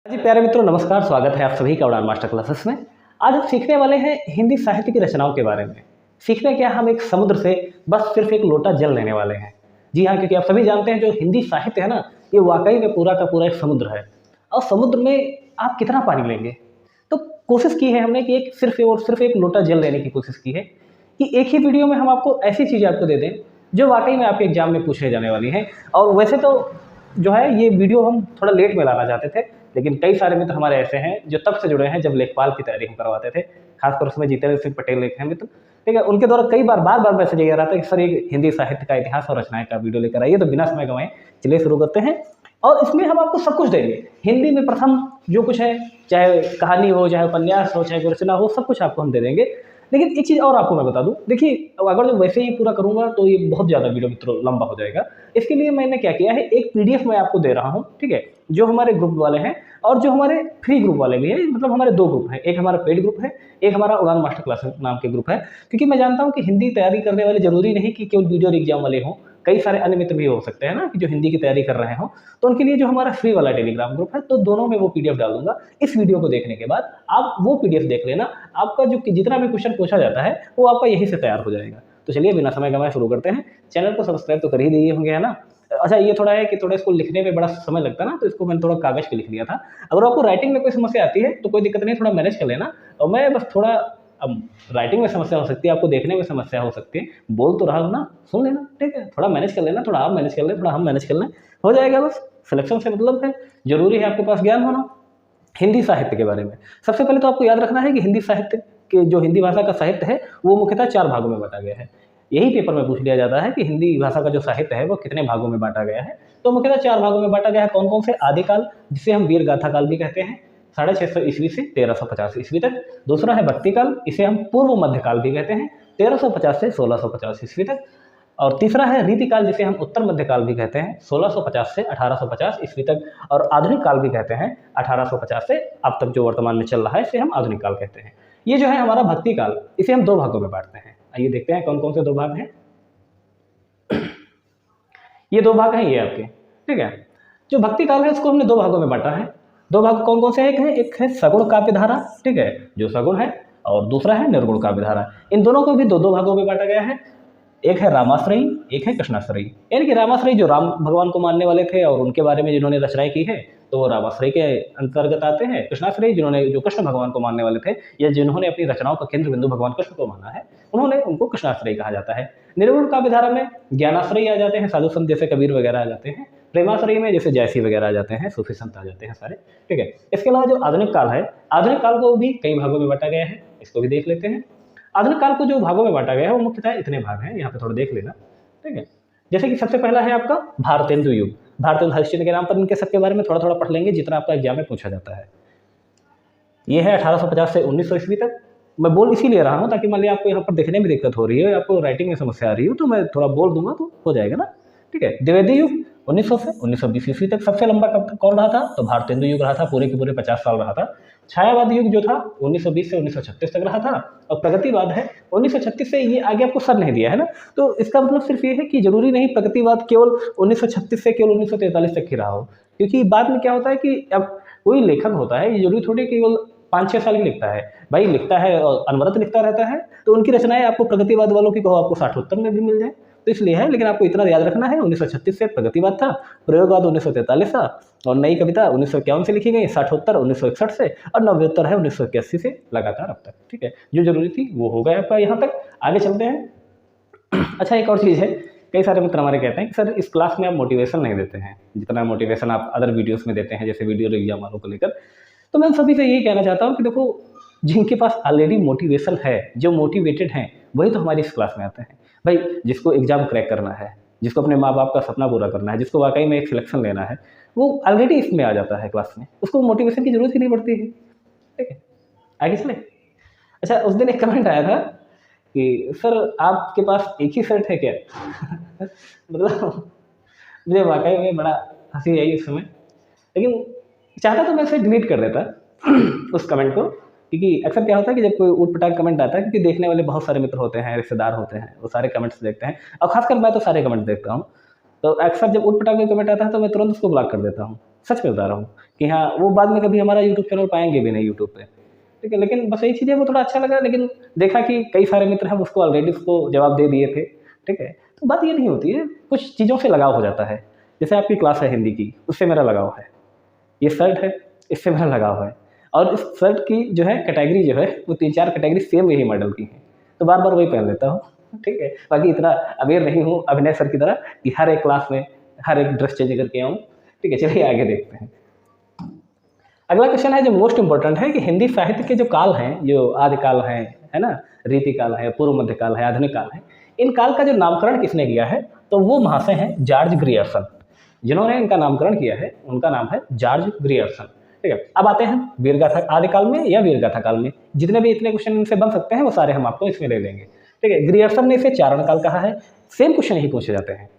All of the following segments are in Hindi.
जी प्यारे मित्रों, नमस्कार। स्वागत है आप सभी का उड़ान मास्टर क्लासेस में। आज हम सीखने वाले हैं हिंदी साहित्य की रचनाओं के बारे में। सीखने क्या, हम एक समुद्र से बस सिर्फ एक लोटा जल लेने वाले हैं। जी हाँ, क्योंकि आप सभी जानते हैं जो हिंदी साहित्य है ना, ये वाकई में पूरा का पूरा एक समुद्र है। और समुद्र में आप कितना पानी लेंगे। तो कोशिश की है हमने कि एक सिर्फ एक लोटा जल लेने की कोशिश की है कि एक ही वीडियो में हम आपको ऐसी चीज़ें आपको दे दें जो वाकई में आपके एग्जाम में पूछे जाने वाली हैं। और वैसे तो जो है ये वीडियो हम थोड़ा लेट में लाना चाहते थे, लेकिन कई सारे मित्र हमारे ऐसे हैं जो तब से जुड़े हैं जब लेखपाल की तैयारी हम करवाते थे। खासकर उसमें जितेंद्र सिंह पटेल एक हैं मित्र, ठीक है, उनके द्वारा कई बार मैसेज ये आ रहा था कि सर एक हिंदी साहित्य का इतिहास और रचनाएं का वीडियो लेकर आइए। तो बिना समय गंवाए चलिए शुरू करते हैं। और इसमें हम आपको सब कुछ देंगे। हिंदी में प्रथम जो कुछ है, चाहे कहानी हो, चाहे उपन्यास हो, चाहे रचना हो, सब कुछ आपको हम दे देंगे। लेकिन एक चीज़ और आपको मैं बता दूं, देखिए अगर जो वैसे ही पूरा करूंगा तो ये बहुत ज़्यादा वीडियो मित्रों लंबा हो जाएगा। इसके लिए मैंने क्या किया है, एक पीडीएफ मैं आपको दे रहा हूँ, ठीक है, जो हमारे ग्रुप वाले हैं और जो हमारे फ्री ग्रुप वाले भी हैं। मतलब हमारे दो ग्रुप हैं, एक हमारा पेड ग्रुप है, एक हमारा उड़ान मास्टर क्लासेस नाम के ग्रुप है। क्योंकि मैं जानता हूँ कि हिंदी तैयारी करने वाले जरूरी नहीं कि केवल वीडियो और एग्जाम वाले हों, कई सारे अन्य मित्र भी हो सकते हैं ना कि जो हिंदी की तैयारी कर रहे हो। तो उनके लिए जो हमारा फ्री वाला टेलीग्राम ग्रुप है, तो दोनों में वो पीडीएफ डाल दूंगा। इस वीडियो को देखने के बाद आप वो पीडीएफ देख लेना, आपका जो जितना भी क्वेश्चन पूछा जाता है वो आपका यहीं से तैयार हो जाएगा। तो चलिए बिना समय गंवाए शुरू करते हैं। चैनल को सब्सक्राइब तो कर ही दिए होंगे, है ना। अच्छा, ये थोड़ा है कि थोड़ा इसको लिखने में बड़ा समय लगता है ना, तो इसको मैंने थोड़ा कागज पे लिख लिया था। अगर आपको राइटिंग में कोई समस्या आती है तो कोई दिक्कत नहीं, थोड़ा मैनेज कर लेना। और मैं बस थोड़ा, अब राइटिंग में समस्या हो सकती है, आपको देखने में समस्या हो सकती है, बोल तो रहा हूँ ना, सुन लेना, ठीक है। थोड़ा मैनेज कर लेना, थोड़ा आप मैनेज कर लेना, थोड़ा हम मैनेज कर लें, हो जाएगा। बस सिलेक्शन से मतलब है, जरूरी है आपके पास ज्ञान होना हिंदी साहित्य के बारे में। सबसे पहले तो आपको याद रखना है कि हिंदी साहित्य के जो हिंदी भाषा का साहित्य है वो मुख्यतः 4 भागों में बांटा गया है। यही पेपर में पूछ लिया जाता है कि हिंदी भाषा का जो साहित्य है वो कितने भागों में बांटा गया है। तो मुख्यतः 4 भागों में बांटा गया है। कौन कौन से? आदिकाल, जिसे हम वीर गाथा काल भी कहते हैं, 650 ईस्वी से 1350 ईस्वी तक। दूसरा है भक्ति काल, इसे हम पूर्व मध्यकाल भी कहते हैं, 1350 से 1650 ईस्वी तक। और तीसरा है रीतिकाल, जिसे हम उत्तर मध्यकाल भी कहते हैं, 1650 से 1850 ईस्वी तक। और आधुनिक काल भी कहते हैं, 1850 से अब तक जो वर्तमान में चल रहा है इसे हम आधुनिक काल कहते हैं। ये जो है हमारा भक्ति काल, इसे हम 2 भागों में बांटते हैं। आइए देखते हैं कौन कौन से 2 भाग हैं। ये 2 भाग हैं ये आपके, ठीक है। जो भक्ति काल है इसको हमने 2 भागों में बांटा है। 2 भाग कौन कौन से? एक है सगुण काव्य धारा, ठीक है, जो सगुण है, और दूसरा है निर्गुण काव्य धारा। इन दोनों को भी 2-2 भागों में बांटा गया है। एक है रामाश्रयी, एक है कृष्णाश्रयी। यानी कि रामाश्रयी जो राम भगवान को मानने वाले थे और उनके बारे में जिन्होंने रचनाएं की है, तो वो रामाश्रयी के अंतर्गत आते हैं। कृष्णाश्रयी जो कृष्ण भगवान को मानने वाले थे, या जिन्होंने अपनी रचनाओं का केंद्र बिंदु भगवान कृष्ण को माना है, उन्होंने उनको कृष्णाश्रयी कहा जाता है। निर्गुण काव्य धारा में ज्ञानाश्रयी आ जाते हैं, साधु संत जैसे कबीर वगैरह आ जाते हैं। प्रेमाश्रयी में जैसे जयसी वगैरह आ जाते हैं, सूफी संत आ जाते हैं सारे, ठीक है। इसके अलावा जो आधुनिक काल है, आधुनिक काल को भी कई भागों में बांटा गया है, इसको भी देख लेते हैं। आधुनिक काल को जो भागों में बांटा गया है वो मुख्यतः इतने भाग हैं, यहाँ पे थोड़ा देख लेना, ठीक है। जैसे कि सबसे पहला है आपका भारतेंदु युग। भारतेंदु हरिश्चंद्र के नाम पर इनके सबके बारे में थोड़ा थोड़ा पढ़ लेंगे, जितना आपका एग्जाम में पूछा जाता है। ये है 1850 से 1900 ईस्वी तक। मैं बोल इसीलिए रहा हूँ ताकि मान लिया आपको यहाँ पर देखने में दिक्कत हो रही है, आपको राइटिंग में समस्या आ रही हो, तो मैं थोड़ा बोल दूंगा तो हो जाएगा ना, ठीक है। द्विवेदी युग 1900 से 1920 ईस्वी तक। सबसे लंबा कौन रहा था? तो भारतेंदु युग रहा था, पूरे के पूरे 50 साल रहा था। छायावाद युग जो था 1920 से 1936 तक रहा था। और प्रगतिवाद है 1936 से, ये आगे आपको सर नहीं दिया है ना, तो इसका मतलब सिर्फ ये है कि जरूरी नहीं प्रगतिवाद केवल 1936 से केवल 1943 तक ही रहा हो। क्योंकि बाद में क्या होता है कि अब कोई लेखक होता है, ये जरूरी थोड़ी केवल 5-6 साल ही लिखता है, भाई लिखता है और अनवरत लिखता रहता है, तो उनकी रचनाएं आपको प्रगतिवाद वालों की कहो आपको 60-70 में भी मिल जाए, तो इसलिए है। लेकिन आपको इतना याद रखना है 1936 से प्रगतिवाद था, प्रयोगवाद 1943 था, और नई कविता 1951 से लिखी गई, 60-उत्तर 1961 से, और नव्योत्तर है 1981 से लगातार अब तक, ठीक है। जो जरूरी थी वो हो गया आपका यहाँ तक। आगे चलते हैं। अच्छा, एक और चीज़ है, कई सारे मित्र हमारे कहते हैं कि सर इस क्लास में आप मोटिवेशन नहीं देते हैं जितना मोटिवेशन आप अदर वीडियोस में देते हैं, जैसे वीडियो एग्जाम वालों को लेकर। तो मैं सभी से यही कहना चाहता हूँ कि देखो, जिनके पास ऑलरेडी मोटिवेशन है, जो मोटिवेटेड हैं, वही तो हमारी इस क्लास में आते हैं। भाई जिसको एग्जाम क्रैक करना है, जिसको अपने माँ बाप का सपना पूरा करना है, जिसको वाकई में एक सिलेक्शन लेना है, वो ऑलरेडी इसमें आ जाता है क्लास में, उसको मोटिवेशन की जरूरत ही नहीं पड़ती है, ठीक है। आगे चले। अच्छा, उस दिन एक कमेंट आया था कि सर आपके पास एक ही शर्ट है क्या? मतलब मुझे वाकई में बड़ा हंसी आई उस समय, लेकिन चाहता तो मैं इसे डिलीट कर देता उस कमेंट को। क्योंकि अक्सर क्या होता है कि जब कोई ऊट पटांग कमेंट आता है, क्योंकि देखने वाले बहुत सारे मित्र होते हैं, रिश्तेदार होते हैं, वो सारे कमेंट्स देखते हैं, और खासकर मैं तो सारे कमेंट देखता हूँ। तो अक्सर जब ऊट पटांग कोई कमेंट आता है तो मैं तुरंत उसको ब्लॉक कर देता हूँ, सच में बता रहा हूँ। कि हाँ वो बाद में कभी हमारा यूट्यूब चैनल पाएंगे भी नहीं यूट्यूब पे, ठीक है। लेकिन बस यही चीज़ है, वो थोड़ा अच्छा लगा, लेकिन देखा कि कई सारे मित्र हैं उसको ऑलरेडी उसको जवाब दे दिए थे, ठीक है। तो बात ये नहीं होती है, कुछ चीज़ों से लगाव हो जाता है। जैसे आपकी क्लास है हिंदी की, उससे मेरा लगाव है, ये शर्ट है, इससे मेरा लगाव है, और इस शर्ट की जो है कैटेगरी जो है वो 3-4 कैटेगरी सेम यही मॉडल की है, तो बार बार वही पहन लेता हूँ, ठीक है। बाकी इतना अवेयर नहीं हूँ अभिनय सर की तरह कि हर एक क्लास में हर एक ड्रेस चेंज करके आऊँ, ठीक है। चलिए आगे देखते हैं। अगला क्वेश्चन है जो मोस्ट इंपॉर्टेंट है कि हिंदी साहित्य के जो काल हैं, जो आदिकाल हैं, है ना, रीतिकाल है, पूर्व मध्यकाल है, आधुनिक काल है, इन काल का जो नामकरण किसने किया है, तो वो महाशय हैं जॉर्ज ग्रियर्सन। जिन्होंने इनका नामकरण किया है उनका नाम है जॉर्ज ग्रियर्सन, ठीक है। अब आते हैं वीरगाथा आदिकाल में या वीरगाथा काल में, जितने भी इतने क्वेश्चन इनसे बन सकते हैं वो सारे हम आपको इसमें ले लेंगे, ठीक है। ग्रियर्सन ने इसे चारण काल कहा है, सेम क्वेश्चन ही पूछे जाते हैं।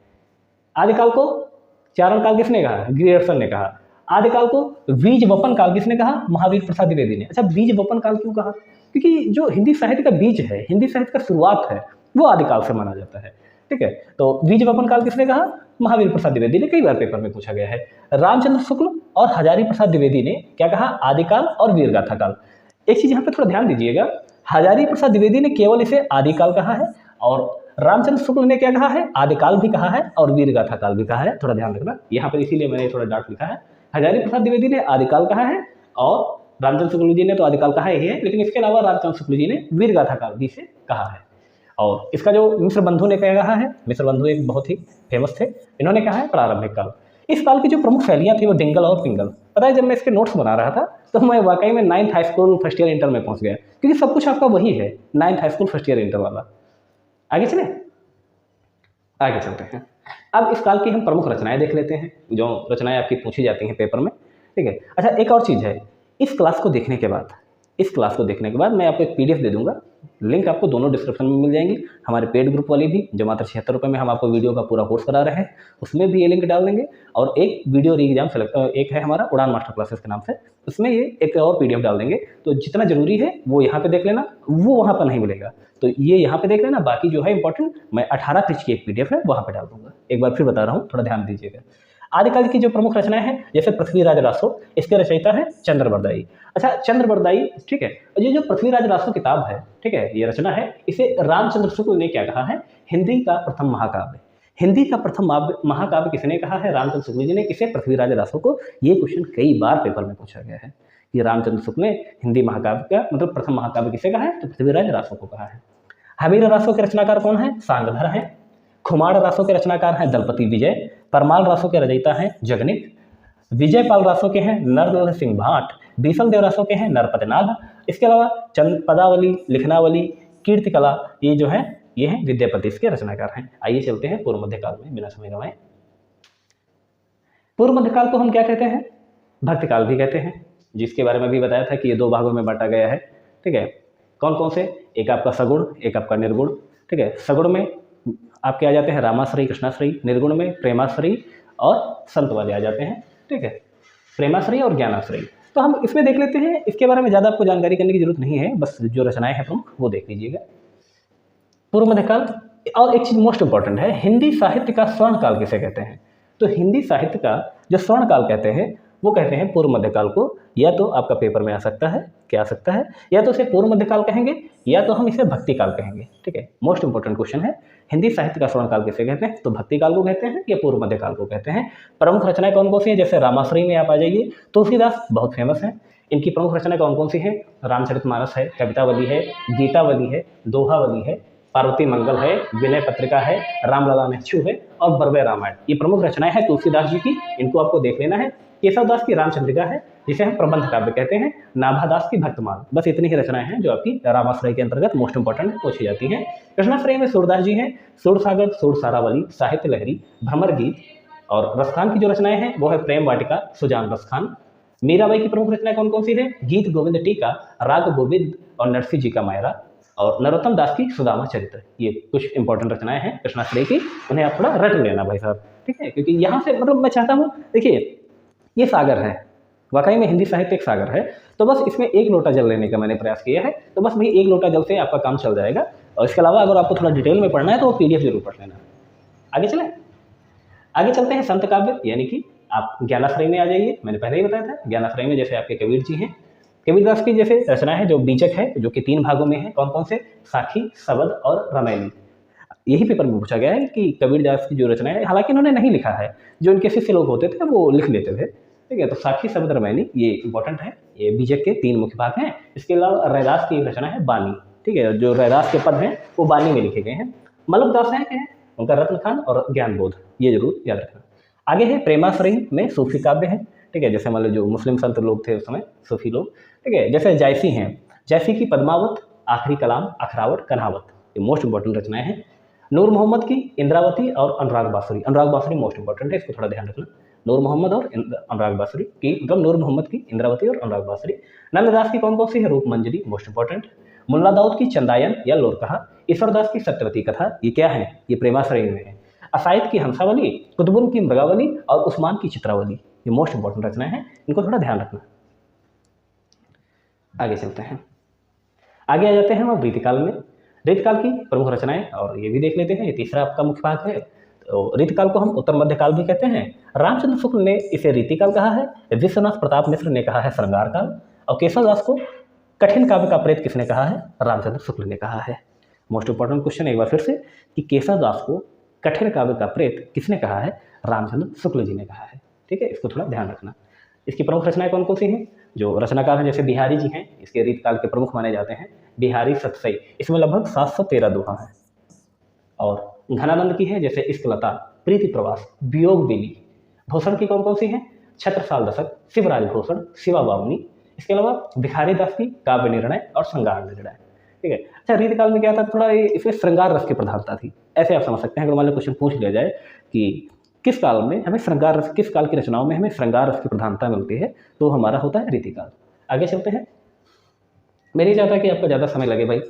आदिकाल को चारण काल किसने कहा, ग्रियर्सन ने कहा। आदिकाल को बीज वपन काल किसने कहा, महावीर प्रसाद द्विवेदी ने। अच्छा, बीज वपन काल क्यों कहा, क्योंकि जो हिंदी साहित्य का बीज है, हिंदी साहित्य का शुरुआत है, वो आदिकाल से माना जाता है, ठीक है। तो बीज वपन काल किसने कहा, महावीर प्रसाद द्विवेदी ने, कई बार पेपर में पूछा गया है। रामचंद्र शुक्ल और हजारी प्रसाद द्विवेदी ने क्या कहा, आदिकाल और वीरगाथा काल। एक चीज यहाँ पे थोड़ा ध्यान दीजिएगा, हजारी प्रसाद द्विवेदी ने केवल इसे आदिकाल कहा है, और रामचंद्र शुक्ल ने क्या कहा है, आदिकाल भी कहा है और वीरगाथा काल भी कहा है। थोड़ा ध्यान रखना यहाँ पर, इसीलिए मैंने थोड़ा डार्क लिखा है। हजारी प्रसाद द्विवेदी ने आदिकाल कहा है और रामचंद्र शुक्ल जी ने तो आदिकाल कहा ही है, लेकिन इसके अलावा रामचंद्र शुक्ल जी ने वीरगाथा काल भी से कहा है। और इसका जो मिश्र बंधु ने क्या कहा है, मिश्र बंधु एक बहुत ही फेमस थे, इन्होंने कहा है प्रारंभिक काल। इस काल की जो प्रमुख शैलियाँ थी वो डिंगल और पिंगल। पता है, जब मैं इसके नोट्स बना रहा था तो मैं वाकई में 9th high school first year inter में पहुंच गया, क्योंकि सब कुछ आपका वही है 9th high school first year inter वाला। आगे चले, आगे चलते हैं। अब इस काल की हम प्रमुख रचनाएं देख लेते हैं, जो रचनाएं आपकी पूछी जाती हैं पेपर में, ठीक है। अच्छा, एक और चीज़ है, इस क्लास को देखने के बाद, इस क्लास को देखने के बाद मैं आपको एक पीडीएफ दे दूंगा, लिंक आपको दोनों डिस्क्रिप्शन में मिल जाएंगी। हमारे पेड ग्रुप वाली भी, जो मात्र 76 रुपये में हम आपको वीडियो का पूरा कोर्स करा रहे हैं, उसमें भी ये लिंक डाल देंगे। और एक वीडियो री एग्जाम सेलेक्ट, एक है हमारा उड़ान मास्टर क्लासेस के नाम से, उसमें ये एक और पीडीएफ डाल देंगे। तो जितना जरूरी है वो यहाँ पे देख लेना, वो वहाँ पर नहीं मिलेगा, तो ये यहाँ पे देख लेना। बाकी जो है इंपॉर्टेंट, मैं 18 पेज की एक पीडीएफ है वहाँ पे डाल दूंगा। एक बार फिर बता रहा हूँ, थोड़ा ध्यान दीजिएगा। आदिकाल की जो प्रमुख रचनाएं हैं, जैसे पृथ्वीराज रासो, इसके रचयिता है चंद्रबरदाई। अच्छा, चंद्रबरदाई, ठीक है। और ये जो पृथ्वीराज रासो किताब है, ठीक है, ये रचना है, इसे रामचंद्र शुक्ल ने क्या कहा है, हिंदी का प्रथम महाकाव्य। हिंदी का प्रथम महाकाव्य किसने कहा है, रामचंद्र शुक्ल जी ने। किसे, पृथ्वीराज रासो को। ये क्वेश्चन कई बार पेपर में पूछा गया है कि रामचंद्र शुक्ल ने हिंदी महाकाव्य का मतलब प्रथम महाकाव्य किसे कहा है, तो पृथ्वीराज रासो को कहा है। हमीर रासो के रचनाकार कौन है, सांगधर हैं। खुमाड़ रासो के रचनाकार हैं दलपति विजय। परमाल रासो के रचयिता हैं जगनित। विजयपाल रासो के हैं नरनल सिंह भाट। बीसल देव रासो के हैं नरपतनाभ। इसके अलावा चंद पदावली, लिखनावली, कीर्ति कला, ये जो है ये हैं विद्यापति इसके रचनाकार हैं। आइए चलते हैं पूर्व मध्यकाल में, बिना समय गंवाए। पूर्व मध्यकाल को हम क्या कहते हैं, भक्तिकाल भी कहते हैं, जिसके बारे में भी बताया था कि ये 2 भागों में बांटा गया है, ठीक है। कौन कौन से, एक आपका सगुण, एक आपका निर्गुण, ठीक है। सगुण में आपके आ जाते हैं रामाश्रयी, कृष्णाश्रयी। निर्गुण में प्रेमाश्रयी और संत वाले आ जाते हैं, ठीक है, प्रेमाश्रयी और ज्ञानाश्रयी। तो हम इसमें देख लेते हैं, इसके बारे में ज़्यादा आपको जानकारी करने की जरूरत नहीं है, बस जो रचनाएं हैं प्रमुख वो देख लीजिएगा। पूर्व मध्यकाल। और एक चीज़ मोस्ट इंपॉर्टेंट है, हिंदी साहित्य का स्वर्ण काल किसे कहते हैं, तो हिंदी साहित्य का जो स्वर्ण काल कहते हैं वो कहते हैं पूर्व मध्यकाल को। या तो आपका पेपर में आ सकता है, क्या आ सकता है, या तो इसे पूर्व मध्यकाल कहेंगे या तो हम इसे भक्तिकाल कहेंगे, ठीक है। मोस्ट इंपॉर्टेंट क्वेश्चन है, हिंदी साहित्य का स्वर्ण काल किसे कहते हैं, तो भक्तिकाल को कहते हैं या पूर्व मध्यकाल को कहते हैं। प्रमुख रचनाएं कौन कौन सी हैं, जैसे रामाश्रयी में आप आ जाइए, तुलसीदास बहुत फेमस है, इनकी प्रमुख रचनाएं कौन कौन सी हैं, रामचरितमानस है, कवितावली है, गीतावली है, दोहावली है, पार्वती मंगल है, विनय पत्रिका है, रामलला नेक्षु है और बरवे रामायण। ये प्रमुख रचनाएं हैं तुलसीदास जी की, इनको आपको देख लेना है। केशवदास की रामचंद्रिका है, जिसे हम प्रबंध काव्य कहते हैं। नाभादास की भक्तमाल। बस इतनी ही रचनाएं हैं जो आपकी रामाश्रय के अंतर्गत मोस्ट इंपॉर्टेंट पूछी जाती हैं। कृष्णाश्रय में सूरदास जी हैं, सूरसागर, सूरसारावली, साहित्य लहरी, भ्रमर गीत। और रसखान की जो रचनाएं हैं वो है प्रेम वाटिका, सुजान रसखान। मीराबाई की प्रमुख रचनाएं कौन कौन सी है, गीत गोविंद टीका, राग गोविंद और नरसिंह जी का मायरा। और नरोत्तम दास की सुदामा चरित्र। ये कुछ इंपॉर्टेंट रचनाएं हैं कृष्णाश्रय की, उन्हें आप थोड़ा रट लेना भाई साहब, ठीक है। क्योंकि यहाँ से मतलब मैं चाहता हूँ, देखिए ये सागर है, वाकई में हिंदी साहित्य एक सागर है, तो बस इसमें 1 लोटा जल लेने का मैंने प्रयास किया है। तो बस भाई 1 लोटा जल से आपका काम चल जाएगा। और इसके अलावा अगर आपको थोड़ा डिटेल में पढ़ना है तो वो पीडीएफ जरूर पढ़ लेना। आगे चलें, आगे चलते हैं संत काव्य, यानी कि आप ज्ञानाश्रय में आ जाइए, मैंने पहले ही बताया था। ज्ञानाश्रय में जैसे आपके कबीर जी हैं, कबीरदास की जैसे रचना है जो बीजक है, जो कि 3 भागों में है। कौन कौन से? साखी, सबद और रामायणी। यही पेपर में पूछा गया है कि कबीरदास की जो रचना है, हालांकि इन्होंने नहीं लिखा है, जो इनके शिष्य लोग होते थे वो लिख लेते थे, ठीक है। तो साखी, सबद, रामायणी ये इंपॉर्टेंट है। ये बीजक के 3 मुख्य भाग हैं। इसके अलावा रैदास की एक रचना है बानी, ठीक है। जो रैदास के पद हैं वो बानी में लिखे गए हैं। मलकदास हैं उनका रत्न खान और ज्ञानबोध, ये जरूर याद रखना। आगे है प्रेमाश्रयी में सूफी काव्य है, ठीक है। जैसे मान लो जो मुस्लिम संत लोग थे उस समय, सूफी लोग, ठीक है। जैसे जायसी हैं, जायसी की पद्मावत, आखिरी कलाम, अखरावट, कन्हावत, ये मोस्ट इंपॉर्टेंट रचनाएं हैं। नूर मोहम्मद की इंद्रावती और अनुराग बांसुरी, अनुराग बांसुरी मोस्ट इंपॉर्टेंट है, इसको थोड़ा ध्यान रखना। नूर मोहम्मद और अनुराग बांसुरी की, मतलब नूर मोहम्मद की इंद्रावती और अनुराग बांसुरी। नंददास की कौन कौन सी है? रूप मंजरी, मोस्ट इंपॉर्टेंट। मुल्ला दाऊद की चंदायन या लोरकहा। ईश्वरदास की सत्यवती कथा, ये क्या है? ये प्रेमाश्रयी में है। असाइद की हंसावली, कुतुबुल की मृगावली और उस्मान की चित्रावली, ये मोस्ट इंपॉर्टेंट रचनाएं हैं, इनको थोड़ा ध्यान रखना। आगे चलते हैं, आगे आ जाते हैं हम रीतिकाल में। रीतिकाल की प्रमुख रचनाएं और ये भी देख लेते हैं, ये तीसरा आपका मुख्य भाग है। तो रीतिकाल को हम उत्तर मध्यकाल भी कहते हैं। रामचंद्र शुक्ल ने इसे रीतिकाल कहा है, विश्वनाथ प्रताप मिश्र ने कहा है श्रृंगार काल, और केशवदास को कठिन काव्य का प्रेत किसने कहा है? रामचंद्र शुक्ल ने कहा है। मोस्ट इंपॉर्टेंट क्वेश्चन एक बार फिर से कि केशवदास को कठिन काव्य का प्रेत किसने कहा है? रामचंद्र शुक्ल जी ने कहा है, ठीक है। इसको थोड़ा ध्यान रखना। इसकी प्रमुख रचनाएं कौन कौन सी हैं? जो रचनाकार हैं जैसे बिहारी जी हैं, इसके रीतकाल के प्रमुख माने जाते हैं। बिहारी सतसई, इसमें लगभग 713 दोहा हैं। और घनानंद की है जैसे इश्कलता, प्रीति प्रवास, वियोग बेली। भूषण की कौन कौन सी हैं? छत्रसाल दशक, शिवराज भूषण, शिवा बावनी। इसके अलावा भिखारी दास की काव्य निर्णय और श्रृंगार निर्णय, ठीक है। अच्छा, रीतकाल में क्या था? थोड़ा इसमें श्रृंगार रस की प्रधानता थी, ऐसे आप समझ सकते हैं। अगर मान लो क्वेश्चन पूछ लिया जाए कि किस काल में हमें श्रृंगार रस, किस काल की रचनाओं में हमें श्रृंगार रस की प्रधानता मिलती है, तो हमारा होता है रीतिकाल। आगे चलते हैं। मैं नहीं चाहता कि आपका ज़्यादा समय लगे भाई।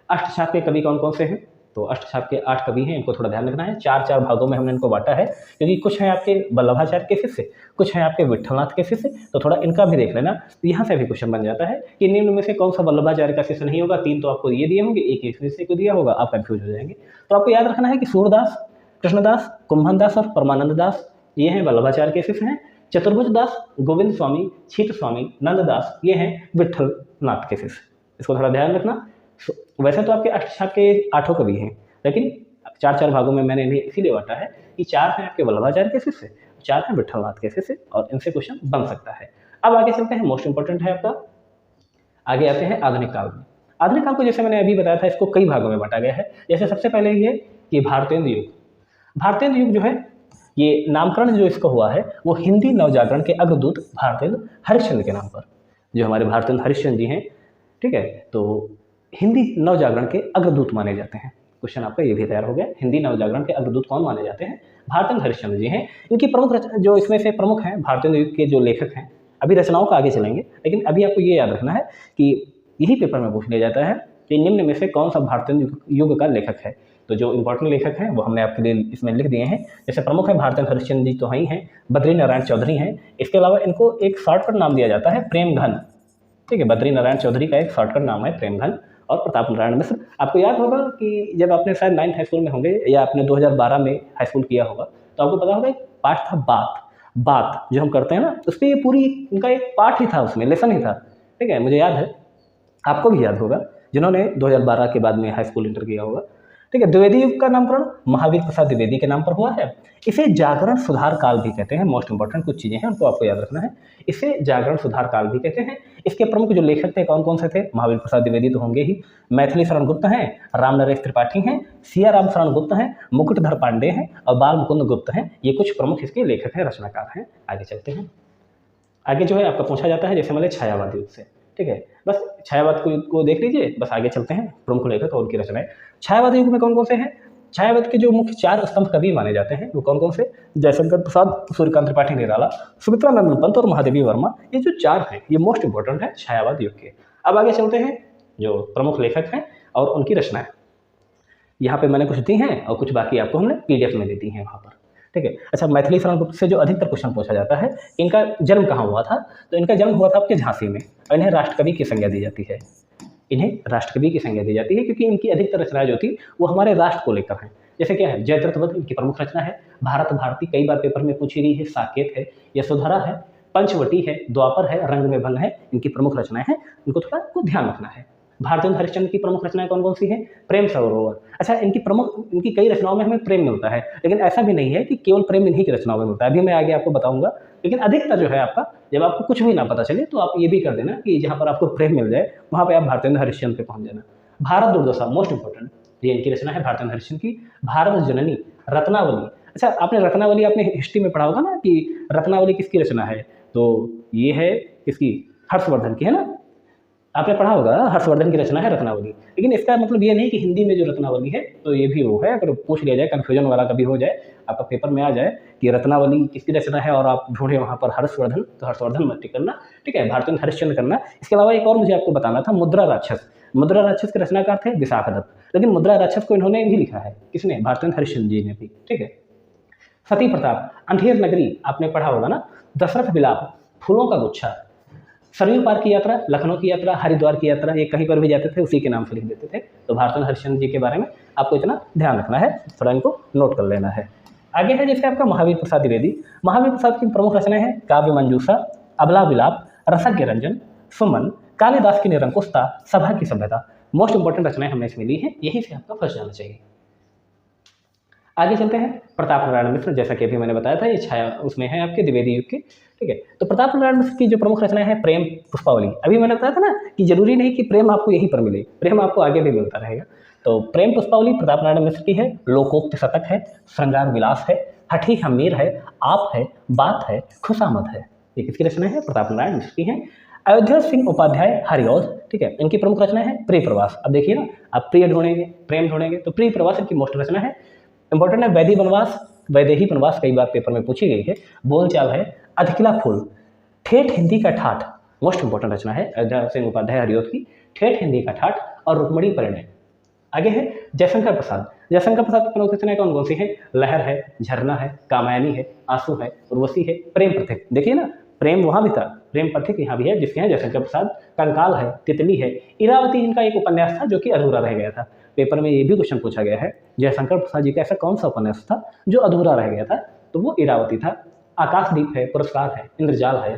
अष्टछाप के कवि कौन कौन से हैं? तो अष्टछाप के 8 कवि हैं, इनको थोड़ा ध्यान रखना है। 4-4 भागों में हमने इनको बांटा है, क्योंकि कुछ हैं आपके वल्लभाचार्य के शिष्य, कुछ हैं आपके विठलनाथ के शिष्य, तो थोड़ा इनका भी देख लेना। यहाँ से भी क्वेश्चन बन जाता है कि निम्न में से कौन सा वल्लभाचार्य का शिष्य नहीं होगा। 3 तो आपको ये दिए होंगे, एक शिष्य को दिया होगा, आप कंफ्यूज हो जाएंगे। तो आपको याद रखना है कि सूरदास, कृष्णदास, कुंभनदास और परमानंद दास, ये हैं वल्लभाचार्य के शिष्य हैं। चतुर्भुज दास, गोविंद स्वामी, छीत स्वामी, नंददास, ये हैं विठलनाथ के शिष्य। इसको थोड़ा ध्यान रखना। वैसे तो आपके अष्टछाप के 8 कवि हैं, लेकिन 4-4 भागों में मैंने इन्हें इसीलिए बांटा है कि 4 हैं आपके वल्लभाचार्य के शिष्य, 4 हैं विठलनाथ के शिष्य, और इनसे क्वेश्चन बन सकता है। अब आगे चलते हैं, मोस्ट इंपॉर्टेंट है आपका। आगे आते हैं आधुनिक काल में। आधुनिक काल को जैसे मैंने अभी बताया था, इसको कई भागों में बांटा गया है। जैसे सबसे पहले ये कि भारतेंद्र युग। भारतेंद्र युग जो है, ये नामकरण जो इसका हुआ है वो हिंदी नवजागरण के अग्रदूत भारतेंद्र हरिश्चंद्र के नाम पर, जो हमारे भारतेंद्र हरिश्चंद्र जी हैं, ठीक है। तो हिंदी नवजागरण के अग्रदूत माने जाते हैं। क्वेश्चन आपका ये भी तैयार हो गया। हिंदी नवजागरण के अग्रदूत कौन माने जाते हैं? भारतेंद्र हरिश्चंद्र जी हैं। इनकी प्रमुख जो इसमें से प्रमुख हैं भारतेंद्र युग के जो लेखक हैं, अभी रचनाओं का आगे चलेंगे, लेकिन अभी आपको ये याद रखना है कि यही पेपर में पूछ लिया जाता है कि निम्न में से कौन सा भारतेंद्र युग का लेखक है। तो जो इंपॉर्टेंट लेखक हैं वो हमने आपके लिए इसमें लिख दिए हैं। जैसे प्रमुख है भारतेंद्र हरिश्चंद्र जी, तो ही हैं। बद्री नारायण चौधरी हैं। इसके अलावा इनको एक शॉर्टकट नाम दिया जाता है प्रेम घन, ठीक है। बद्री नारायण चौधरी का एक शॉर्टकट नाम है प्रेम घन। और प्रताप नारायण मिश्र, आपको याद होगा कि जब आपने शायद 9th हाई स्कूल में होंगे या आपने 2012 में हाई स्कूल किया होगा, तो आपको पता होगा एक पाठ था बात जो हम करते हैं ना, उस पर ये पूरी उनका एक पाठ ही था, उसमें लेसन ही था, ठीक है। मुझे याद है, आपको भी याद होगा जिन्होंने 2012 के बाद में हाई स्कूल इंटर किया होगा, ठीक है। द्विवेदी युग का नामकरण महावीर प्रसाद द्विवेदी के नाम पर हुआ है। इसे जागरण सुधार काल भी कहते हैं। मोस्ट इंपॉर्टेंट कुछ चीज़ें हैं, उनको आपको याद रखना है। इसे जागरण सुधार काल भी कहते हैं। इसके प्रमुख जो लेखक थे कौन कौन से थे? महावीर प्रसाद द्विवेदी तो होंगे ही, मैथिली शरण गुप्त हैं, राम नरेश त्रिपाठी हैं, सिया राम शरण गुप्त हैं, मुकुटधर पांडे हैं और बाल मुकुंद गुप्त हैं। ये कुछ प्रमुख इसके लेखक हैं, रचनाकार हैं। आगे चलते हैं। आगे जो है आपका पूछा जाता है जैसे मतलब छायावाद युग से, ठीक है। बस छायावाद को देख लीजिए, बस आगे चलते हैं प्रमुख लेखक और उनकी रचनाएं। छायावाद युग में कौन कौन से हैं? छायावाद के जो मुख्य 4 स्तंभ कवि माने जाते हैं वो कौन कौन से? जयशंकर प्रसाद, सूर्यकांत त्रिपाठी निराला, सुमित्रानंद पंत और महादेवी वर्मा। ये जो 4 हैं ये मोस्ट इंपॉर्टेंट है छायावाद युग के। अब आगे चलते हैं जो प्रमुख लेखक हैं और उनकी रचनाएं। यहाँ पे मैंने कुछ दी हैं और कुछ बाकी आपको हमने PDF में दे दी हैं वहाँ पर, ठीक है। अच्छा, मैथिली शरण गुप्त से जो अधिकतर क्वेश्चन पूछा जाता है, इनका जन्म कहाँ हुआ था? तो इनका जन्म हुआ था आपके झांसी में, और इन्हें राष्ट्रकवि की संज्ञा दी जाती है। इन्हें राष्ट्रकवि की संज्ञा दी जाती है क्योंकि इनकी अधिकतर रचनाएं जो थी वो हमारे राष्ट्र को लेकर हैं। जैसे क्या है, जयद्रथवध इनकी प्रमुख रचना है, भारत भारती कई बार पेपर में पूछी गई है, साकेत है, यशोधरा है, पंचवटी है, द्वापर है, रंग में भंग है, इनकी प्रमुख रचनाएं हैं, इनको थोड़ा को ध्यान रखना है। भारतेंद्र हरिश्चंद्र की प्रमुख रचनाएं कौन कौन सी हैं? प्रेम सरोवर। अच्छा, इनकी कई रचनाओं में हमें प्रेम मिलता है, लेकिन ऐसा भी नहीं है कि केवल प्रेम इन्हीं की रचनाओं में मिलता है, अभी मैं आगे आपको बताऊंगा। लेकिन अधिकतर जो है आपका, जब आपको कुछ भी ना पता चले तो आप ये भी कर देना कि जहाँ पर आपको प्रेम मिल जाए वहाँ पे आप भारतेंद्र हरिश्चंद्र पे पहुँच जाना। भारत दुर्दशा मोस्ट इंपॉर्टेंट, ये इनकी रचना है भारतेंद्र हरिश्चंद्र की। भारत जननी, रत्नावली। अच्छा, आपने रत्नावली आपने हिस्ट्री में पढ़ा होगा ना कि रत्नावली किसकी रचना है, तो ये है किसकी? हर्षवर्धन की, है ना, आपने पढ़ा होगा, हर्षवर्धन की रचना है रत्नावली। लेकिन इसका मतलब ये नहीं कि हिंदी में जो रत्नावली है तो ये भी वो है, अगर पूछ लिया जाए, कन्फ्यूजन वाला कभी हो जाए, आपका पेपर में आ जाए कि रत्नावली किसकी रचना है और आप ढूंढे वहाँ पर हर्षवर्धन, तो हर्षवर्धन मत टिक करना, ठीक है, भारतेंद्र हरिश्चंद्र करना। इसके अलावा एक और मुझे आपको बताना था, मुद्रा राक्षस। मुद्रा राक्षस के रचनाकार थे विशाखदत्त, लेकिन मुद्रा राक्षस को इन्होंने भी लिखा है, किसने? भारतेंद्र हरिश्चंद्र जी ने भी, ठीक है। सती प्रताप, अंधेर नगरी आपने पढ़ा होगा ना, दशरथ विलाप, फूलों का गुच्छा, सरयू पार की यात्रा, लखनऊ की यात्रा, हरिद्वार की यात्रा, ये कहीं पर भी जाते थे उसी के नाम से लिख देते थे। तो भारतेंद्र हरिश्चंद्र जी के बारे में आपको इतना ध्यान रखना है, थोड़ा इनको नोट कर लेना है। आगे है जैसे आपका महावीर प्रसाद द्विवेदी। महावीर प्रसाद की प्रमुख रचनाएं हैं काव्य मंजूषा, अबला विलाप, रसज्ञ रंजन, सुमन, कालिदास की निरंकुशता, सभा की सभ्यता। मोस्ट इंपॉर्टेंट रचनाएं हमने इसमें ली हैं, यहीं से आपका फंस जाना चाहिए। आगे चलते हैं, प्रताप नारायण मिश्र, जैसा कि अभी मैंने बताया था, ये छाया उसमें है आपके द्विवेदी युग के, ठीक है। तो प्रताप नारायण मिश्र की जो प्रमुख रचनाएं हैं, प्रेम पुष्पावली। अभी मैंने बताया था ना कि जरूरी नहीं कि प्रेम आपको यहीं पर मिले, प्रेम आपको आगे भी मिलता रहेगा। तो प्रेम पुष्पावली प्रताप नारायण मिश्र की है, लोकोक्त शतक है, श्रृंगार विलास है, हठी हमीर है, आप है, बात है, खुशामद है। ये किसकी रचना है? प्रताप नारायण मिश्र की है। अयोध्या सिंह उपाध्याय हरिऔध, ठीक है, इनकी प्रमुख रचना है प्रिय प्रवास। अब देखिए ना, आप प्रिय ढूंढेंगे, प्रेम ढूंढेंगे, तो प्रिय प्रवास इनकी मोस्ट रचना है। इंपॉर्टेंट है वैदेही वनवास, वैदेही वनवास कई बार पेपर में पूछी गई है। बोलचाल है, अधिकिला फूल, ठेठ हिंदी का ठाठ, मोस्ट इंपॉर्टेंट रचना है अयोध्या सिंह उपाध्याय हरिऔध की, ठेठ हिंदी का ठाठ और रुक्मणी परिणय। आगे है जयशंकर प्रसाद। जयशंकर प्रसाद की प्रमुख रचनाएं कौन कौन सी हैं? लहर है, झरना है, कामायनी है, आंसू है, उर्वशी है, प्रेम प्रतीक। देखिए ना, प्रेम वहाँ भी था, प्रेम प्रतीक यहाँ भी है, जिसके हैं जयशंकर प्रसाद। कंकाल है, तितली है, इरावती इनका एक उपन्यास था जो कि अधूरा रह गया था। पेपर में ये भी क्वेश्चन पूछा गया है, जयशंकर प्रसाद जी का ऐसा कौन सा उपन्यास था जो अधूरा रह गया था, तो वो इरावती था। आकाशदीप है, पुरस्कार है, इंद्रजाल है,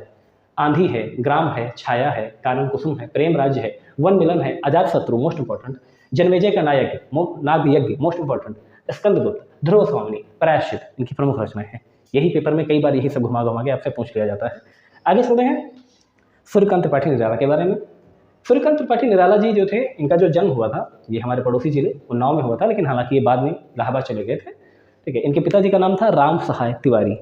आंधी है, ग्राम है, छाया है, कानन कुसुम है, प्रेम राज्य है, वन मिलन है, अजात शत्रु मोस्ट इंपॉर्टेंट, जन्मेजय का नायक, नाग यज्ञ मोस्ट इंपॉर्टेंट, स्कंदगुप्त, ध्रुव स्वामिनी, प्रायश्चित, इनकी प्रमुख रचनाएं हैं। यही पेपर में कई बार यही सब घुमा घुमा के आपसे पूछ लिया जाता है। आगे चलते हैं सूर्यकांत त्रिपाठी निराला के बारे में। सूर्यकांत त्रिपाठी निराला जी जो थे, इनका जो जन्म हुआ था, ये हमारे पड़ोसी जिले उन्नाव में हुआ था, लेकिन हालांकि ये बाद में इलाहाबाद चले गए थे, ठीक है। इनके पिताजी का नाम था राम सहाय तिवारी।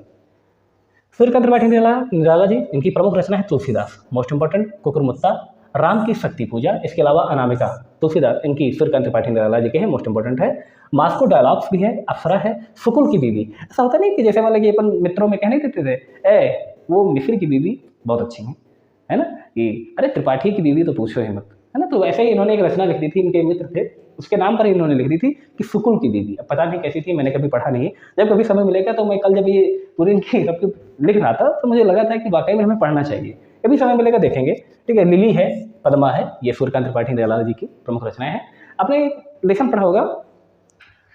सूर्यकांत त्रिपाठी निराला जी, इनकी प्रमुख रचना है तुलसीदास, मोस्ट इंपॉर्टेंट, कुकुरमुत्ता, राम की शक्ति पूजा, इसके अलावा अनामिका। तुलसीदास इनकी सूर्यकांत त्रिपाठी निराला जी के हैं, मोस्ट इंपॉर्टेंट है। मास्को डायलॉग्स भी है, अप्सरा है, सुकुल की बीवी। ऐसा होता नहीं कि जैसे मतलब कि अपन मित्रों में कहने देते थे, वो मिश्र की बीवी बहुत अच्छी है ना, कि अरे त्रिपाठी की बीवी तो पूछो ही मत, है ना। तो ऐसे ही इन्होंने एक रचना लिख दी थी, इनके मित्र थे, उसके नाम पर इन्होंने लिख दी थी कि सुकुल की बीवी। अब पता नहीं कैसी थी, मैंने कभी पढ़ा नहीं है। जब कभी समय मिलेगा तो मैं कल जब ये पूरी इनकी सबकी लिख रहा था तो मुझे लगा था कि वाकई में हमें पढ़ना चाहिए। कभी समय मिलेगा देखेंगे, ठीक है। लिली है, पद्मा है, ये सूर्यकांत त्रिपाठी निराला जी की प्रमुख रचनाएं हैं। आपने लेखन पढ़ा होगा,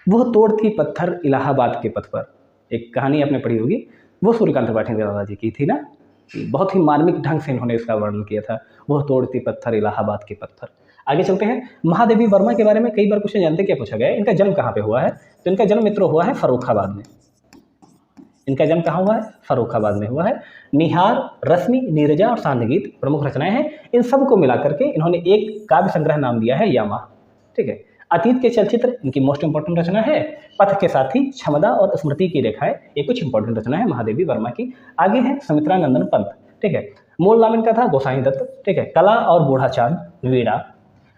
वो तोड़ती पत्थर इलाहाबाद के पथ पर, एक कहानी आपने पढ़ी होगी, वो सूर्यकांत त्रिपाठी निराला जी की थी ना। बहुत ही मार्मिक ढंग से इन्होंने इसका वर्णन किया था, वह तोड़ती पत्थर इलाहाबाद के पत्थर। आगे चलते हैं, महादेवी वर्मा के बारे में कई बार क्वेश्चन जानते क्या पूछा गया है, इनका जन्म कहाँ पे हुआ है? तो इनका जन्म मित्रों हुआ है फर्रुखाबाद में। इनका जन्म कहाँ हुआ है? फर्रुखाबाद में हुआ है। निहार, रश्मि, नीरजा और सांधगीत प्रमुख रचनाएं हैं। इन सब को मिलाकर के इन्होंने एक काव्य संग्रह नाम दिया है यामा, ठीक है। अतीत के चलचित्र इनकी मोस्ट इंपॉर्टेंट रचना है। पथ के साथी, क्षमता और स्मृति की रेखाएं, ये कुछ इंपॉर्टेंट रचना है महादेवी वर्मा की। आगे है सुमित्रा नंदन पंत, ठीक है। मूल नाम इनका था गोसाई दत्त, ठीक है। कला और बूढ़ा चांद, वीणा,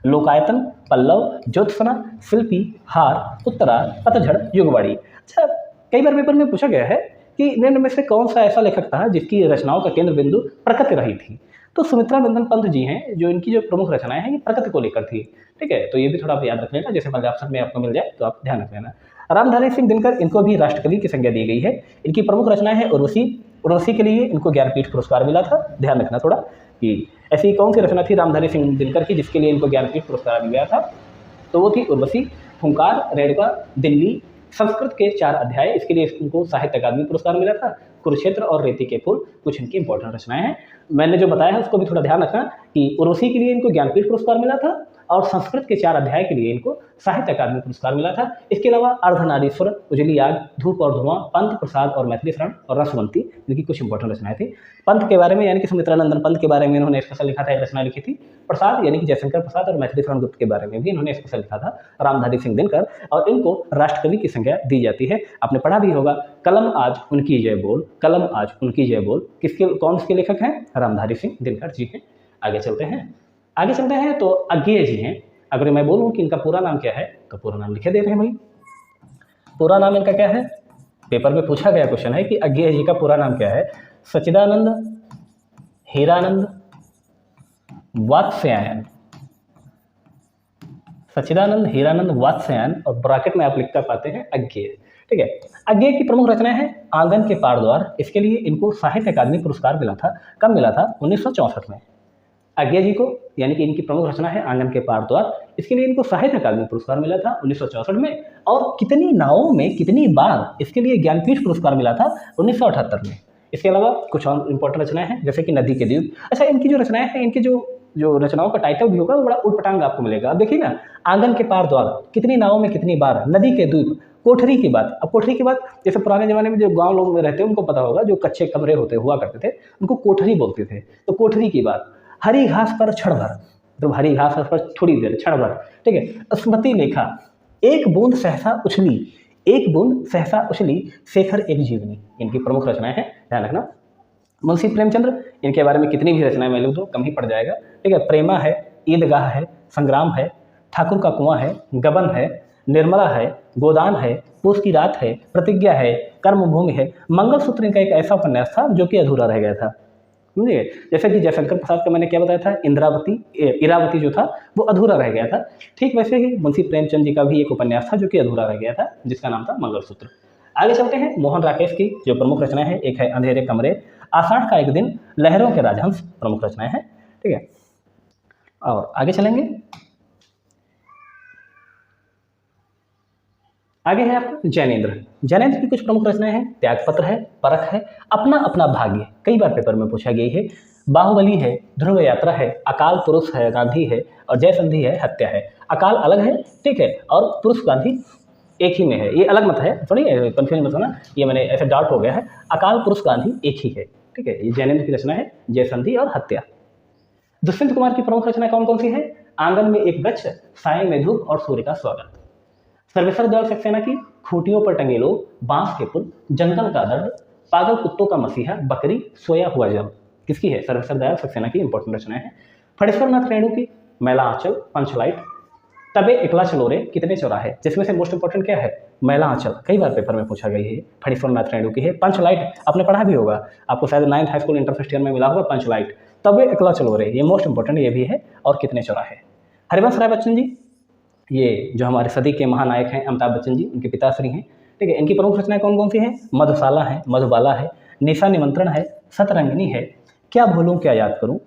लोकायतन, पल्लव, ज्योत्सना, शिल्पी, हार, उत्तरा, पतझड़, युगवाड़ी। अच्छा, कई बार पेपर में पूछा गया है कि निम्न में से कौन सा ऐसा लेखक था जिसकी रचनाओं का केंद्र बिंदु प्रकृति रही थी? तो सुमित्रा नंदन पंत जी हैं, जो इनकी जो प्रमुख रचनाएं हैं ये प्रकृति को लेकर थी, ठीक है। तो ये भी थोड़ा आप याद रख लेना, जैसे ऑप्शन में आपको मिल जाए तो आप ध्यान रख लेना। रामधारी सिंह दिनकर, इनको भी राष्ट्रकवि की संज्ञा दी गई है। इनकी प्रमुख रचनाएं है उर्वशी। उर्वशी के लिए इनको ज्ञानपीठ पुरस्कार मिला था, ध्यान रखना थोड़ा कि ऐसी कौन सी रचना थी रामधारी सिंह दिनकर की जिसके लिए इनको ज्ञानपीठ पुरस्कार मिल गया था, तो वो थी उर्वशी। हुंकार, रेणुका, दिल्ली, संस्कृत के 4 अध्याय, इसके लिए इनको साहित्य अकादमी पुरस्कार मिला था। कुरुक्षेत्र और रेती के फूल कुछ इनकी इंपॉर्टेंट रचनाएं हैं। मैंने जो बताया है उसको भी थोड़ा ध्यान रखना कि उर्वशी के लिए इनको ज्ञानपीठ पुरस्कार मिला था और संस्कृत के 4 अध्याय के लिए इनको साहित्य अकादमी पुरस्कार मिला था। इसके अलावा अर्धनारीश्वर, उजली आग, धूप और धुआं, पंथ प्रसाद और मैथिली शरण और रसवंती, इनकी कुछ इंपॉर्टेंट रचनाएं थी। पंथ के बारे में यानी कि सुमित्रानंदन पंथ के बारे में इन्होंने स्पेशल लिखा था, एक रचना लिखी थी। प्रसाद यानी कि जयशंकर प्रसाद और मैथिली शरण गुप्त के बारे में भी इन्होंने स्पेशल लिखा था, रामधारी सिंह दिनकर, और इनको राष्ट्रकवि की संज्ञा दी जाती है। आपने पढ़ा भी होगा, कलम आज उनकी जय बोल, कलम आज उनकी जय बोल, कौन के लेखक हैं? रामधारी सिंह दिनकर जी हैं। आगे चलते हैं तो अज्ञेय जी हैं। अगर मैं बोलूं कि इनका पूरा नाम क्या है तो पूरा नाम लिखे दे रहे हैं भाई। पूरा नाम इनका क्या है? पेपर में पूछा गया क्वेश्चन है कि अज्ञेय जी का पूरा नाम क्या है? सच्चिदानंद हीरानंद वात्स्यायन। सच्चिदानंद हीरानंद वात्स्यायन, और ब्रैकेट में आप लिख कर पाते हैं अज्ञेय। ठीक है। अज्ञेय की प्रमुख रचना है आंगन के पार द्वार। इसके लिए इनको साहित्य अकादमी पुरस्कार मिला था। कब मिला था? 1964 में। अज्ञेय जी को यानी कि इनकी प्रमुख रचना है आंगन के पार द्वार, इसके लिए इनको साहित्य अकादमी पुरस्कार मिला था 1964 में। और कितनी नावों में कितनी बार, इसके लिए ज्ञानपीठ पुरस्कार मिला था 1978 में। इसके अलावा कुछ और इंपॉर्टेंट रचनाएं हैं जैसे कि नदी के द्वीप। अच्छा, इनकी जो रचनाएं हैं, इनकी जो रचनाओं का टाइटल भी होगा वो बड़ा उटपटांग आपको मिलेगा। अब देखिए ना, आंगन के पार द्वार, कितनी नावों में कितनी बार, नदी के द्वीप, कोठरी की बात। अब कोठरी की बात जैसे पुराने जमाने में जो गांव लोग में रहते हैं उनको पता होगा, जो कच्चे कमरे हुआ करते थे उनको कोठरी बोलते थे। तो कोठरी की बात, हरी घास पर क्षण भर, तो हरी घास पर थोड़ी देर, क्षण भर। ठीक है। स्मृति लेखा, एक बूंद सहसा उछली, एक बूंद सहसा उछली, शेखर एक जीवनी, इनकी प्रमुख रचनाएं हैं, ध्यान रखना। मुंशी प्रेमचंद्र, इनके बारे में कितनी भी रचनाएं मैं लिख दूं कम ही पड़ जाएगा। ठीक है। प्रेमा है, ईदगाह है, संग्राम है, ठाकुर का कुआं है, गबन है, निर्मला है, गोदान है, पूस की रात है, प्रतिज्ञा है, कर्मभूमि है। मंगलसूत्र इनका एक ऐसा उपन्यास था जो कि अधूरा रह गया था। समझिए, जैसे कि जयशंकर प्रसाद का मैंने क्या बताया था, इरावती जो था वो अधूरा रह गया था। ठीक वैसे ही मुंशी प्रेमचंद जी का भी एक उपन्यास था जो कि अधूरा रह गया था, जिसका नाम था मंगलसूत्र। आगे चलते हैं। मोहन राकेश की जो प्रमुख रचनाएं हैं, एक है अंधेरे कमरे, आषाढ़ का एक दिन, लहरों के राजहंस, प्रमुख रचनाएं हैं। ठीक है। और आगे चलेंगे। आगे है आपका जैनेन्द्र की कुछ प्रमुख रचनाएं हैं। त्यागपत्र है, परख है, अपना अपना भाग्य, कई बार पेपर में पूछा गई है। बाहुबली है, ध्रुव यात्रा है, अकाल पुरुष है, गांधी है, और जय संधि है, हत्या है। अकाल अलग है, ठीक है, और पुरुष गांधी एक ही में है, ये अलग मत है, थोड़ी कन्फ्यूजन मत होना, ये मैंने ऐसे डाउट हो गया है। अकाल पुरुष गांधी एक ही है। ठीक है। ये जैनेन्द्र की रचना है, जय संधि और हत्या। दुष्यंत कुमार की प्रमुख रचना कौन कौन सी है? आंगन में एक वृक्ष, साय में धूप और सूर्य का स्वागत। सर्वेश्वर दयाल सक्सेना की खूंटियों पर टंगे लोग, बांस के पुल, जंगल का दर्द, पागल कुत्तों का मसीहा, बकरी, सोया हुआ जल, किसकी है? सर्वेश्वर दयाल सक्सेना की इंपॉर्टेंट रचनाएं हैं। फणीश्वर नाथ रेणु की मैला आंचल, पंचलाइट, तबे एकला चलो रे, कितने चौराहे, जिसमें से मोस्ट इंपॉर्टेंट क्या है? मैला आंचल, कई बार पेपर में पूछा गई है, फणीश्वर नाथ रेणु की है। पंचलाइट आपने पढ़ा भी होगा, आपको शायद 9th high school inter first year में मिला होगा पंचलाइट। तबे एकला चलो रे, ये मोस्ट इंपॉर्टेंट ये भी है, और कितने चौराहे। हरिवंश राय बच्चन जी, ये जो हमारे सदी के महानायक हैं अमिताभ बच्चन जी, उनके पिताश्री हैं। ठीक है। इनकी प्रमुख रचनाएं कौन कौन सी हैं? मधुशाला है, मधुबाला है, निशा निमंत्रण है, सतरंगिनी है, क्या भूलूं क्या याद करूं,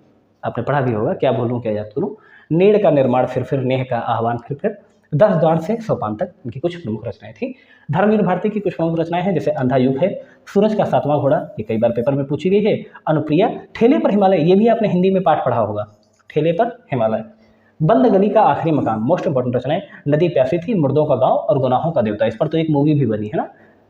आपने पढ़ा भी होगा, क्या भूलूं क्या याद करूं, नीड़ का निर्माण फिर, नेह का आह्वान फिर, 10 द्वार से सोपान तक, इनकी कुछ प्रमुख रचनाएं थी। धर्मवीर भारती की कुछ प्रमुख रचनाएं हैं, जैसे अंधा युग है, सूरज का 7वां घोड़ा, ये कई बार पेपर में पूछी गई है। अनुप्रिया, ठेले पर हिमालय, ये भी आपने हिंदी में पाठ पढ़ा होगा, ठेले पर हिमालय। बंद गली का आखिरी मकान, मोस्ट इंपॉर्टेंट रचनाएं। नदी प्यासी थी, मुर्दों का गांव, और गुनाहों का देवता, इस पर तो एक मूवी भी बनी है ना,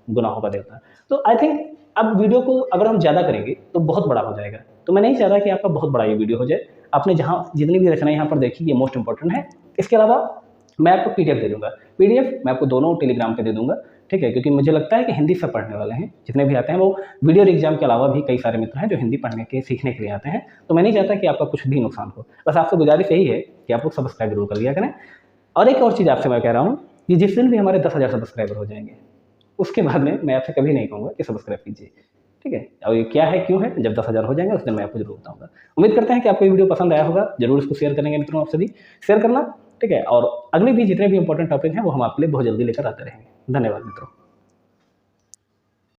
गुनाहों का देवता। तो आई थिंक अब वीडियो को अगर हम ज़्यादा करेंगे तो बहुत बड़ा हो जाएगा, तो मैं नहीं चाहता कि आपका बहुत बड़ा ये वीडियो हो जाए। आपने जहाँ जितनी भी रचनाएं यहाँ पर देखी, ये मोस्ट इंपॉर्टेंट है। इसके अलावा मैं आपको PDF दे दूंगा, PDF मैं आपको दोनों टेलीग्राम पे दे दूंगा। ठीक है। क्योंकि मुझे लगता है कि हिंदी से पढ़ने वाले हैं जितने भी आते हैं, वो वीडियो एग्जाम के अलावा भी कई सारे मित्र हैं जो हिंदी पढ़ने के सीखने के लिए आते हैं। तो मैं नहीं चाहता कि आपका कुछ भी नुकसान हो, बस आपसे गुजारिश यही है कि आप लोग सब्सक्राइब जरूर कर लिया करें। और एक और चीज़ आपसे मैं कह रहा हूँ कि जिस दिन भी हमारे 10,000 सब्सक्राइबर हो जाएंगे, उसके बाद में मैं आपसे कभी नहीं कहूँगा कि सब्सक्राइब कीजिए। ठीक है। और ये क्या है, क्यों है, जब 10,000 हो जाएंगे उस दिन मैं आपको जरूर बताऊँगा। उम्मीद करते हैं कि आपको ये वीडियो पसंद आया होगा, जरूर इसको शेयर करेंगे मित्रों, आप सभी शेयर करना। ठीक है। और अगले भी जितने भी इंपॉर्टेंट टॉपिक हैं वो हम आपके लिए बहुत जल्दी लेकर आते रहेंगे। धन्यवाद मित्रों।